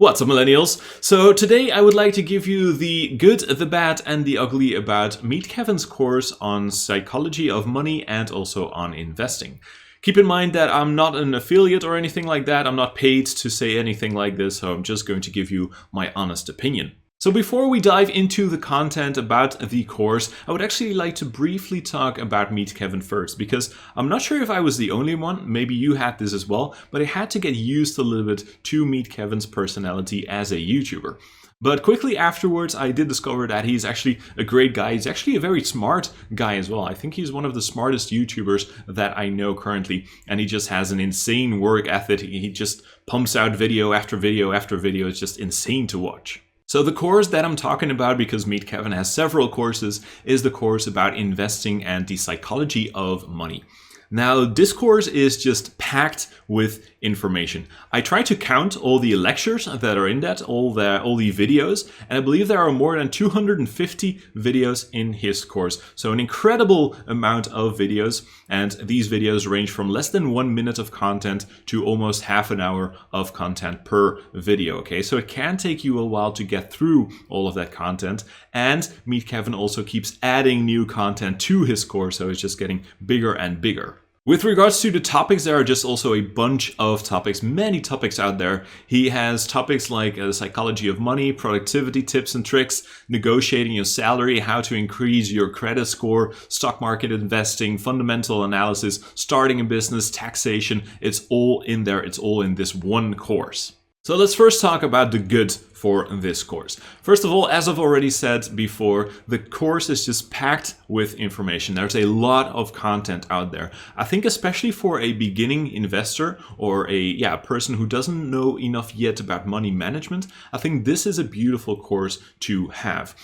What's up, millennials? So today I would like to give you the good, the bad, and the ugly about Meet Kevin's course on psychology of money and also on investing. Keep in mind that I'm not an affiliate or anything like that. I'm not paid to say anything like this, so I'm just going to give you my honest opinion. So before we dive into the content about the course, I would actually like to briefly talk about Meet Kevin first, because I'm not sure if I was the only one, maybe you had this as well, but I had to get used a little bit to Meet Kevin's personality as a YouTuber. But quickly afterwards, I did discover that he's actually a great guy. He's actually a very smart guy as well. I think he's one of the smartest YouTubers that I know currently, and he just has an insane work ethic. He just pumps out video after video after video. It's just insane to watch. So the course that I'm talking about, because Meet Kevin has several courses, is the course about investing and the psychology of money. Now, this course is just packed with information. I tried to count all the lectures that are in that, all the videos, and I believe there are more than 250 videos in his course. So an incredible amount of videos, and these videos range from less than 1 minute of content to almost half an hour of content per video, okay? So it can take you a while to get through all of that content, and Meet Kevin also keeps adding new content to his course, so it's just getting bigger and bigger. With regards to the topics, there are just also a bunch of topics, many topics out there. He has topics like psychology of money, productivity tips and tricks, negotiating your salary, how to increase your credit score, stock market investing, fundamental analysis, starting a business, taxation. It's all in there. It's all in this one course. So let's first talk about the good for this course. First of all, as I've already said before, the course is just packed with information. There's a lot of content out there. I think especially for a beginning investor or a person who doesn't know enough yet about money management, I think this is a beautiful course to have.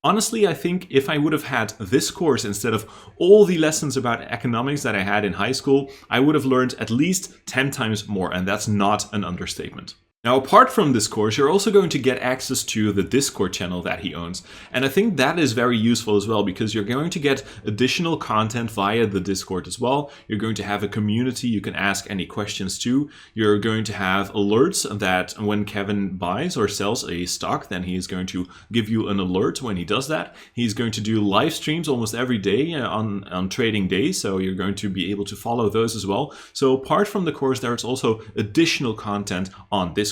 Honestly, I think if I would have had this course instead of all the lessons about economics that I had in high school, I would have learned at least 10 times more, and that's not an understatement. Now, apart from this course, you're also going to get access to the Discord channel that he owns. And I think that is very useful as well, because you're going to get additional content via the Discord as well. You're going to have a community you can ask any questions to. You're going to have alerts that when Kevin buys or sells a stock, then he is going to give you an alert when he does that. He's going to do live streams almost every day on trading days, so you're going to be able to follow those as well. So apart from the course, there's also additional content on Discord.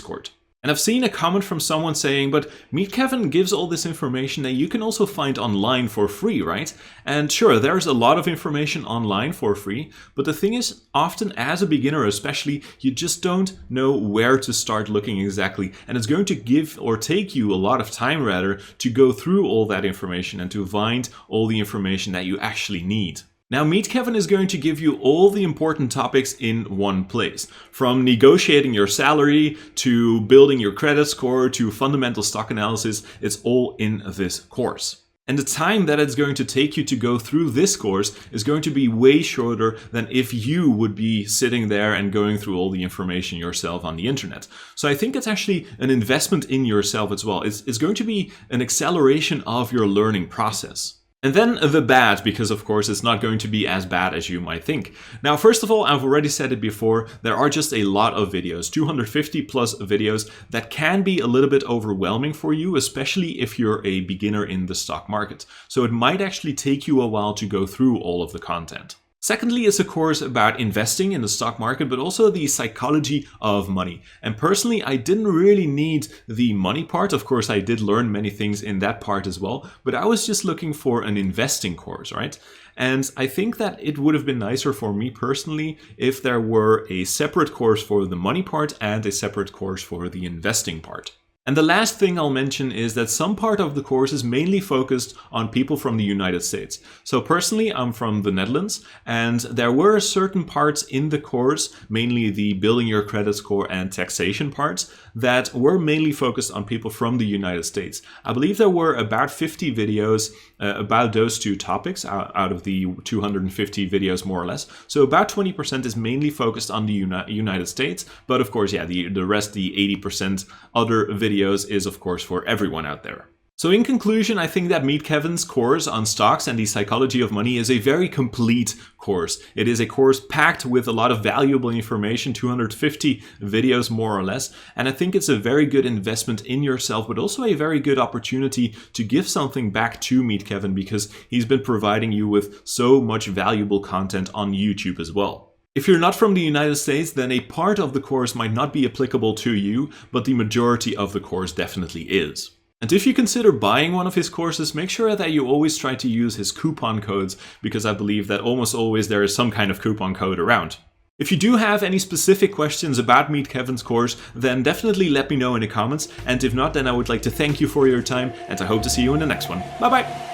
And I've seen a comment from someone saying, but Meet Kevin gives all this information that you can also find online for free, right? And sure, there's a lot of information online for free, but the thing is, often as a beginner especially, you just don't know where to start looking exactly. And it's going to give or take you a lot of time rather to go through all that information and to find all the information that you actually need. Now, Meet Kevin is going to give you all the important topics in one place. From negotiating your salary, to building your credit score, to fundamental stock analysis, it's all in this course. And the time that it's going to take you to go through this course is going to be way shorter than if you would be sitting there and going through all the information yourself on the internet. So I think it's actually an investment in yourself as well. It's going to be an acceleration of your learning process. And then the bad, because of course it's not going to be as bad as you might think. Now, first of all, I've already said it before, there are just a lot of videos, 250 plus videos that can be a little bit overwhelming for you, especially if you're a beginner in the stock market. So it might actually take you a while to go through all of the content. Secondly, it's a course about investing in the stock market, but also the psychology of money. And personally, I didn't really need the money part. Of course, I did learn many things in that part as well, but I was just looking for an investing course, right? And I think that it would have been nicer for me personally if there were a separate course for the money part and a separate course for the investing part. And the last thing I'll mention is that some part of the course is mainly focused on people from the United States. So personally, I'm from the Netherlands, and there were certain parts in the course, mainly the building your credit score and taxation parts, that were mainly focused on people from the United States. I believe there were about 50 videos about those two topics out of the 250 videos, more or less. So about 20% is mainly focused on the United States, but of course, the rest, the 80% other videos is of course for everyone out there. So in conclusion, I think that Meet Kevin's course on stocks and the psychology of money is a very complete course. It is a course packed with a lot of valuable information, 250 videos more or less, and I think it's a very good investment in yourself, but also a very good opportunity to give something back to Meet Kevin because he's been providing you with so much valuable content on YouTube as well. If you're not from the United States, then a part of the course might not be applicable to you, but the majority of the course definitely is. And if you consider buying one of his courses, make sure that you always try to use his coupon codes, because I believe that almost always there is some kind of coupon code around. If you do have any specific questions about Meet Kevin's course, then definitely let me know in the comments, and if not, then I would like to thank you for your time, and I hope to see you in the next one. Bye bye!